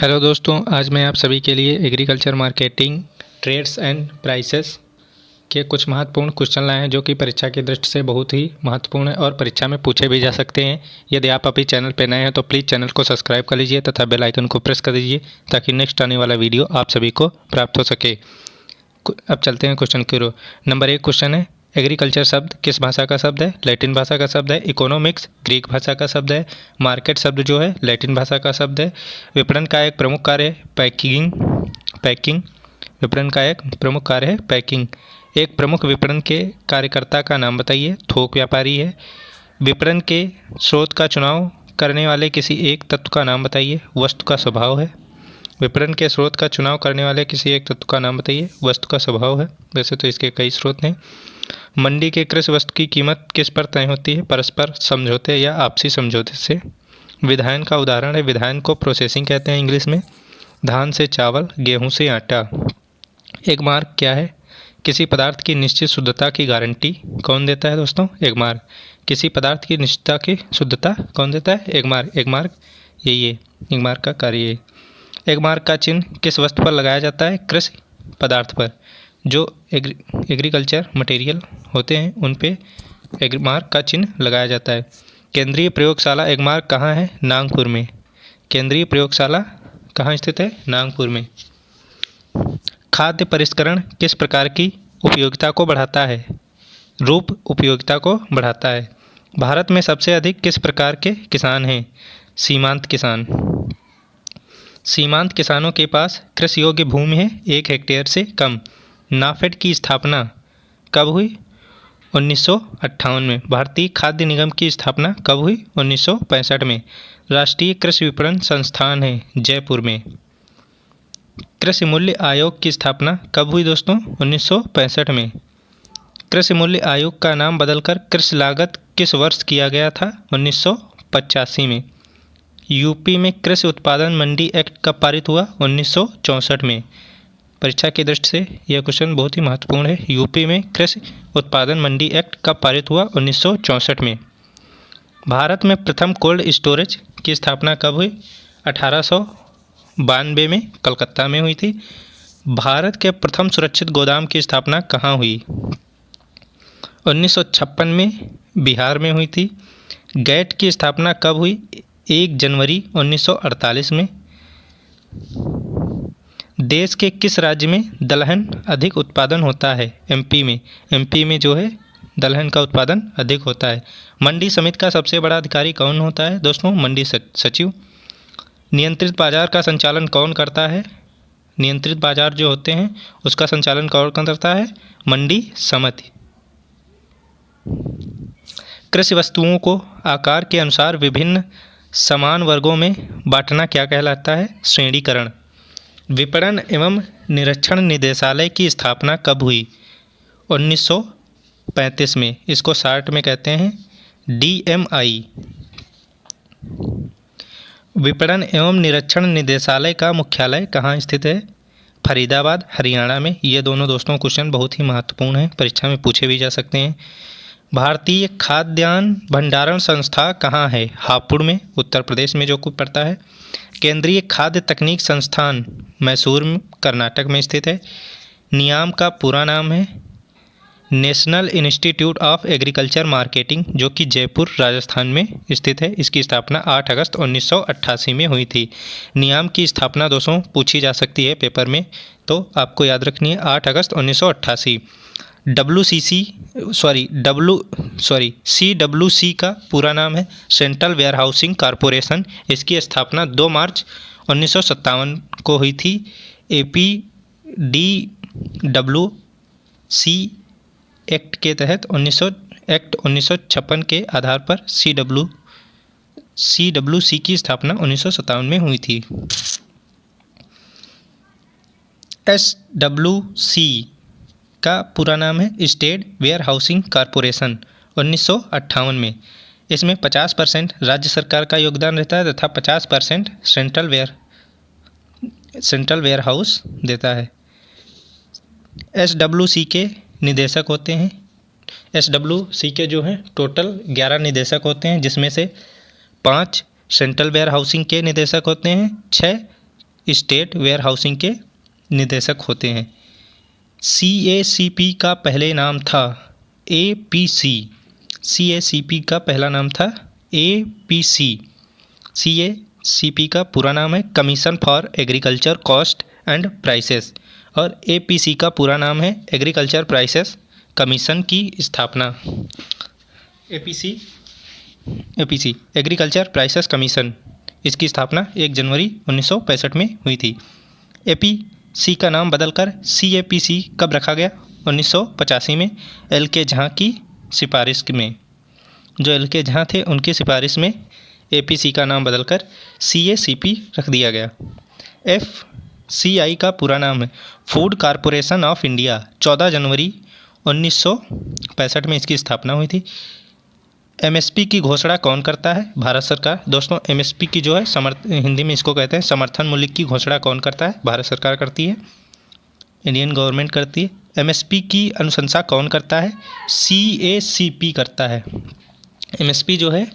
Hello दोस्तों, आज मैं आप सभी के लिए agriculture marketing trades and prices के कुछ महत्वपूर्ण क्वेश्चन लाए हैं जो कि परीक्षा की दृष्टि से बहुत ही महत्वपूर्ण है और परीक्षा में पूछे भी जा सकते हैं। यदि आप अभी चैनल पर नए हैं तो प्लीज़ चैनल को सब्सक्राइब कर लीजिए तथा बेल आइकन को प्रेस कर दीजिए ताकि नेक्स्ट आने वाला वीडियो आप सभी को प्राप्त हो सके। अब चलते हैं क्वेश्चन की ओर। नंबर 1 क्वेश्चन है, एग्रीकल्चर शब्द किस भाषा का शब्द है? लैटिन भाषा का शब्द है। इकोनॉमिक्स ग्रीक भाषा का शब्द है। मार्केट शब्द जो है लैटिन भाषा का शब्द है। विपणन का एक प्रमुख कार्य है पैकिंग। विपणन का एक प्रमुख कार्य है पैकिंग। एक प्रमुख विपणन के कार्यकर्ता का नाम बताइए। थोक व्यापारी है। विपणन के स्रोत का चुनाव करने वाले किसी एक तत्व का नाम बताइए। वस्तु का स्वभाव है। विपणन के स्रोत का चुनाव करने वाले किसी एक तत्व का नाम बताइए। वस्तु का स्वभाव है। वैसे तो इसके कई स्रोत हैं। मंडी के कृषि वस्तु की कीमत किस पर तय होती है? परस्पर समझौते या आपसी समझौते से। विधायन का उदाहरण है। विधायन को प्रोसेसिंग कहते हैं इंग्लिश में। धान से चावल, गेहूं से आटा। एगमार्क क्या है? किसी पदार्थ की निश्चित शुद्धता की गारंटी कौन देता है दोस्तों? एगमार्क। किसी पदार्थ की निश्चितता की शुद्धता कौन देता है? एगमार्क। एगमार्क यही है, एगमार्क का कार्य है। एगमार्क का चिन्ह किस वस्तु पर लगाया जाता है? कृषि पदार्थ पर। जो एग्रीकल्चर मटेरियल होते हैं उन पे एगमार्क का चिन्ह लगाया जाता है। केंद्रीय प्रयोगशाला एगमार्क कहाँ है? नागपुर में। केंद्रीय प्रयोगशाला कहाँ स्थित है? नागपुर में। खाद्य परिष्करण किस प्रकार की उपयोगिता को बढ़ाता है? रूप उपयोगिता को बढ़ाता है। भारत में सबसे अधिक किस प्रकार के किसान हैं? सीमांत किसान। सीमांत किसानों के पास कृषि योग्य भूमि है 1 हेक्टेयर से कम। नाफेड की स्थापना कब हुई? 1958 में। भारतीय खाद्य निगम की स्थापना कब हुई? 1965 में। राष्ट्रीय कृषि विपणन संस्थान है जयपुर में। कृषि मूल्य आयोग की स्थापना कब हुई दोस्तों? 1965 में। कृषि मूल्य आयोग का नाम बदलकर कृषि लागत किस वर्ष किया गया था? 1985 में। यूपी में कृषि उत्पादन मंडी एक्ट कब पारित हुआ? 1964 में। परीक्षा की दृष्टि से यह क्वेश्चन बहुत ही महत्वपूर्ण है। यूपी में कृषि उत्पादन मंडी एक्ट कब पारित हुआ? 1964 में। भारत में प्रथम कोल्ड स्टोरेज की स्थापना कब हुई? 1892 में कलकत्ता में हुई थी। भारत के प्रथम सुरक्षित गोदाम की स्थापना कहाँ हुई? 1956 में बिहार में हुई थी। गैट की स्थापना कब हुई? 1 जनवरी 1948 में। देश के किस राज्य में दलहन अधिक उत्पादन होता है? एमपी में। एमपी में जो है दलहन का उत्पादन अधिक होता है। मंडी समिति का सबसे बड़ा अधिकारी कौन होता है दोस्तों? मंडी सचिव। नियंत्रित बाजार का संचालन कौन करता है? नियंत्रित बाजार जो होते हैं उसका संचालन कौन करता है? मंडी समिति। कृषि वस्तुओं को आकार के अनुसार विभिन्न समान वर्गों में बांटना क्या कहलाता है? श्रेणीकरण। विपणन एवं निरीक्षण निदेशालय की स्थापना कब हुई? 1935 में। इसको शॉर्ट में कहते हैं DMI। विपणन एवं निरीक्षण निदेशालय का मुख्यालय कहाँ स्थित है? फरीदाबाद, हरियाणा में। ये दोनों दोस्तों क्वेश्चन बहुत ही महत्वपूर्ण हैं, परीक्षा में पूछे भी जा सकते हैं। भारतीय खाद्यान्न भंडारण संस्था कहाँ है? हापुड़ में, उत्तर प्रदेश में जो कुछ पड़ता है। केंद्रीय खाद्य तकनीक संस्थान मैसूर कर्नाटक में स्थित है। नियाम का पूरा नाम है national institute of agriculture marketing जो कि जयपुर राजस्थान में स्थित है। इसकी स्थापना 8 अगस्त 1988 में हुई थी। नियाम की स्थापना दोस्तों पूछी जा सकती है पेपर में, तो आपको याद रखनी है 8 अगस्त 1988। CWC का पूरा नाम है सेंट्रल वेयर हाउसिंग कॉरपोरेशन। इसकी स्थापना 2 मार्च 1957 को हुई थी। APDWC एक्ट के तहत 1956 के आधार पर CWC की स्थापना 1957 में हुई थी। SWC का पूरा नाम है स्टेट वेयर हाउसिंग कॉरपोरेशन 1958 में। इसमें 50% राज्य सरकार का योगदान रहता है तथा 50% सेंट्रल वेयर हाउस देता है। SWC के निदेशक होते हैं। SWC के जो हैं टोटल 11 निदेशक होते हैं, जिसमें से 5 सेंट्रल वेयर हाउसिंग के निदेशक होते हैं, 6 स्टेट वेयर हाउसिंग के निदेशक होते हैं। CACP का पहले नाम था APC। CACP का पहला नाम था APC। CACP का पूरा नाम है commission for agriculture cost and prices, और APC का पूरा नाम है एग्रीकल्चर प्राइसेस कमीशन की स्थापना। APC एग्रीकल्चर प्राइसेस कमीशन, इसकी स्थापना 1 जनवरी 1965 में हुई थी। APC का नाम बदलकर CAPC कब रखा गया? 1985 में LK झाँ की सिफारिश में। जो LK झाँ थे उनकी सिफारिश में APC का नाम बदलकर CACP रख दिया गया। FCI का पूरा नाम है फूड कॉरपोरेशन ऑफ इंडिया। 14 जनवरी 1965 में इसकी स्थापना हुई थी। MSP की घोषणा कौन करता है? भारत सरकार। दोस्तों MSP की जो है हिंदी में इसको कहते हैं समर्थन मूल्य की घोषणा कौन करता है? भारत सरकार करती है, इंडियन गवर्नमेंट करती है। MSP की अनुशंसा कौन करता है? CACP करता है। MSP जो है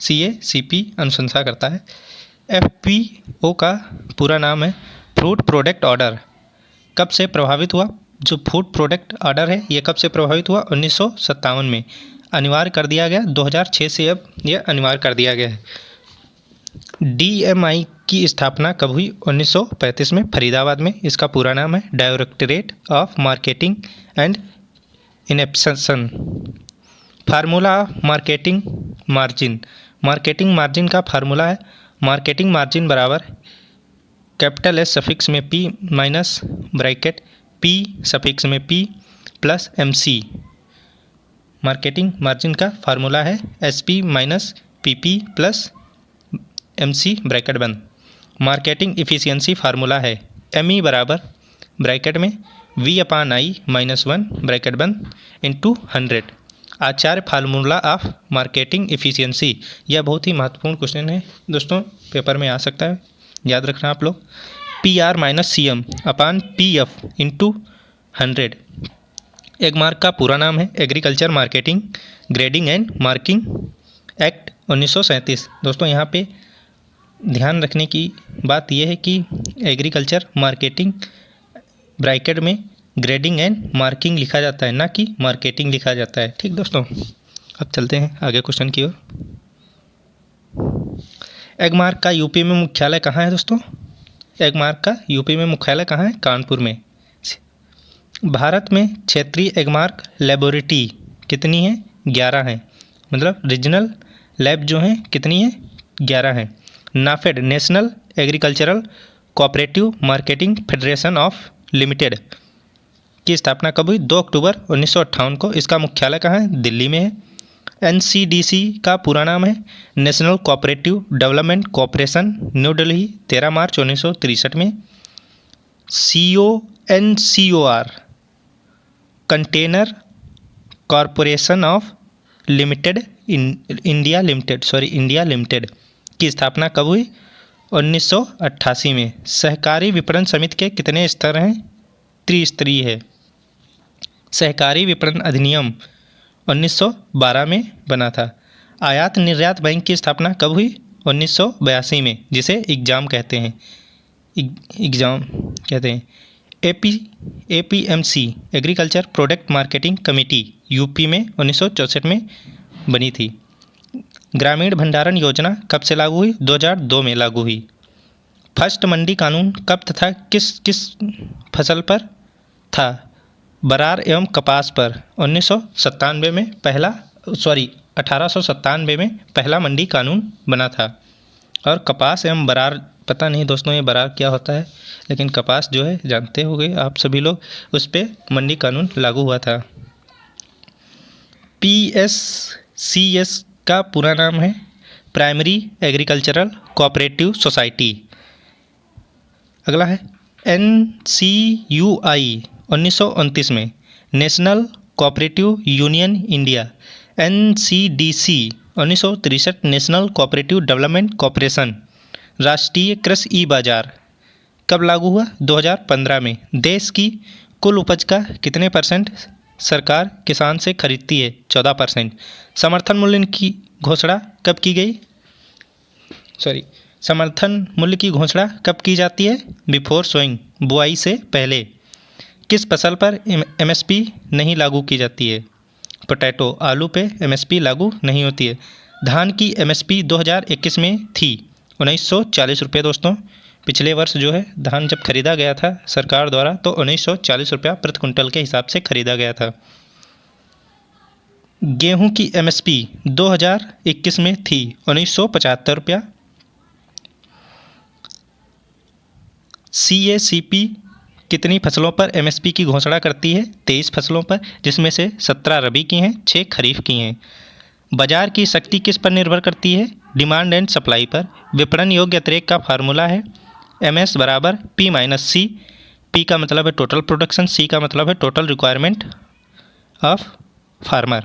CACP अनुशंसा करता है। FPO का पूरा नाम है फूड प्रोडक्ट ऑर्डर। कब से प्रभावित हुआ? जो फूड प्रोडक्ट ऑर्डर है ये कब से प्रभावित हुआ? 1957 में। अनिवार्य कर दिया गया 2006 से, अब यह अनिवार्य कर दिया गया है। DMI की स्थापना कब हुई? 1935 में फरीदाबाद में। इसका पूरा नाम है directorate of marketing and innovation. Formula marketing margin. Marketing margin का फार्मूला है मार्केटिंग मार्जिन बराबर कैपिटल S सफिक्स में P minus bracket P suffix में P plus MC। Marketing margin का फार्मूला है SP minus PP plus MC bracket बंद। Marketing efficiency formula है ME बराबर ब्रैकेट में V/I माइनस 1 ब्रैकेट बंद into 100। Acharya formula of marketing efficiency, यह बहुत ही महत्वपूर्ण क्वेश्चन है दोस्तों, पेपर में आ सकता है, याद रखना आप लोग। PR माइनस CM अपान PF इंटू 100। एगमार्क का पूरा नाम है agriculture marketing grading and marking act 1937। दोस्तों यहाँ पे ध्यान रखने की बात यह है कि एग्रीकल्चर मार्केटिंग ब्रैकेट में ग्रेडिंग एंड मार्किंग लिखा जाता है, ना कि मार्केटिंग लिखा जाता है। ठीक दोस्तों, अब चलते हैं आगे क्वेश्चन की ओर। एगमार्क का यूपी में मुख्यालय कहाँ है दोस्तों? एगमार्क का यूपी में मुख्यालय कहाँ है? कानपुर में। भारत में क्षेत्रीय एगमार्क लेबोरेटरी कितनी है? 11 हैं। मतलब रीजनल लैब जो हैं कितनी है? 11 हैं। NAFED national agricultural cooperative marketing federation of limited की स्थापना कब हुई? 2 अक्टूबर 1958 को। इसका मुख्यालय कहाँ है? दिल्ली में है। NCDC का पूरा नाम है national cooperative development corporation, new Delhi 13 मार्च 1963 में। CONCOR container corporation of limited India limited की स्थापना कब हुई? 1988 में। सहकारी विपणन समिति के कितने स्तर हैं? त्रिस्तरीय है। सहकारी विपणन अधिनियम 1912 में बना था। आयात निर्यात बैंक की स्थापना कब हुई? 1982 में, जिसे एग्जाम कहते हैं। APMC agriculture product marketing committee UP में 1964 में बनी थी। ग्रामीण भंडारण योजना कब से लागू हुई? 2002 में लागू हुई। फर्स्ट मंडी कानून कब तथा किस किस फसल पर था? बरार एवं कपास पर। 1897 में पहला मंडी कानून बना था। और कपास एवं बरार, पता नहीं दोस्तों ये बरार क्या होता है, लेकिन कपास जो है जानते होंगे आप सभी लोग, उस पर मंडी कानून लागू हुआ था। PSCS का पूरा नाम है प्राइमरी एग्रीकल्चरल कोऑपरेटिव सोसाइटी। अगला है NCUI 1929 में। National cooperative union India. NCDC 1963 national cooperative development corporation. राष्ट्रीय कृषि ई बाजार कब लागू हुआ? 2015 में। देश की कुल उपज का कितने % सरकार किसान से खरीदती है? 14%। समर्थन मूल्य की घोषणा कब की गई? समर्थन मूल्य की घोषणा कब की जाती है? बिफोर सोइंग, बुआई से पहले। किस फसल पर एमएसपी नहीं लागू की जाती है? पोटैटो, आलू पे एमएसपी लागू नहीं होती है। धान की एमएसपी 2021 में थी 1940 रुपये दोस्तों। पिछले वर्ष जो है धान जब खरीदा गया था सरकार द्वारा तो 1940 रुपया प्रति कुंटल के हिसाब से खरीदा गया था। गेहूं की एमएसपी 2021 में थी 1975 रुपया। CACP कितनी फसलों पर एमएसपी की घोषणा करती है? 23 फसलों पर, जिसमें से 17 रबी की हैं, 6 खरीफ की हैं। बाजार की शक्ति किस पर निर्भर करती है? डिमांड एंड सप्लाई पर। विपणन योग्य अतिरेक का फार्मूला है MS बराबर P-C। P का मतलब है टोटल प्रोडक्शन, C का मतलब है total requirement of farmer.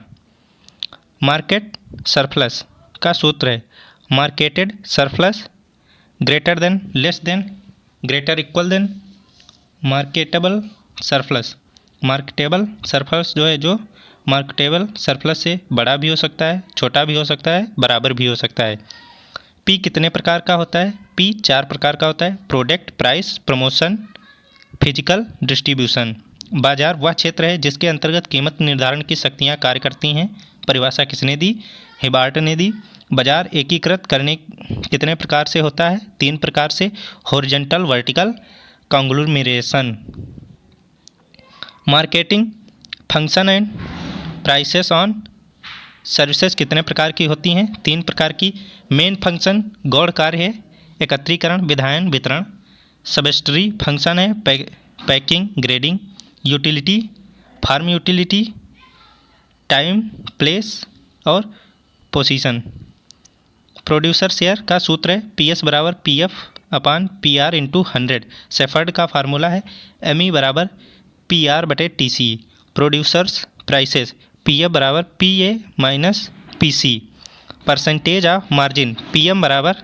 Market surplus का सूत्र है marketed surplus greater than, less than, greater equal than, marketable surplus. Marketable surplus जो है, जो मार्केटेबल सरप्लस से बड़ा भी हो सकता है, छोटा भी हो सकता है, बराबर भी हो सकता है। P कितने प्रकार का होता है? P 4 प्रकार का होता है। Product, price, promotion, physical distribution. बाजार वह क्षेत्र है जिसके अंतर्गत कीमत निर्धारण की शक्तियाँ कार्य करती हैं। परिभाषा किसने दी? हिबार्ट ने दी। बाजार एकीकृत करने कितने प्रकार से होता है? 3 प्रकार से, horizontal, vertical, conglomeration. Marketing function and prices on services कितने प्रकार की होती हैं? 3 प्रकार की। मेन फंक्शन गौण कार्य है, एकत्रीकरण, विधायन, वितरण। सबस्टरी फंक्शन है packing, grading. Utility, farm utility, time, place और पोजीशन। प्रोड्यूसर शेयर का सूत्र है PS बराबर PF/PR × 100। शेफर्ड का फार्मूला है ME बराबर PR/TC। प्रोड्यूसर्स प्राइसेस PF बराबर PA - PC। Percentage of margin PM बराबर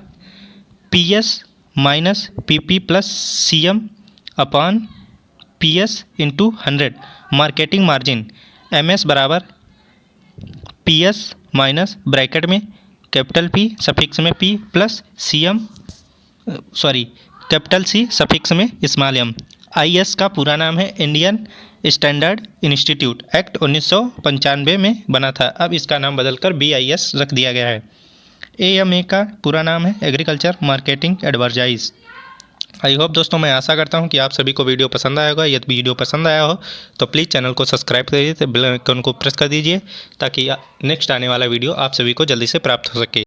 PS - PP + CM/PS × 100। Marketing margin MS बराबर PS माइनस ब्रैकेट में कैपिटल P सफिक्स में P plus capital C suffix में small m। IS का पूरा नाम है इंडियन स्टैंडर्ड इंस्टीट्यूट, एक्ट 1995 में बना था। अब इसका नाम बदलकर BIS रख दिया गया है। AMA का पूरा नाम है agriculture marketing advisory. I hope दोस्तों, मैं आशा करता हूं कि आप सभी को वीडियो पसंद आया होगा। यदि वीडियो पसंद आया हो तो प्लीज़ चैनल को सब्सक्राइब कर दीजिए, बेल आइकन को प्रेस कर दीजिए ताकि नेक्स्ट आने वाला वीडियो आप सभी को जल्दी से प्राप्त हो सके।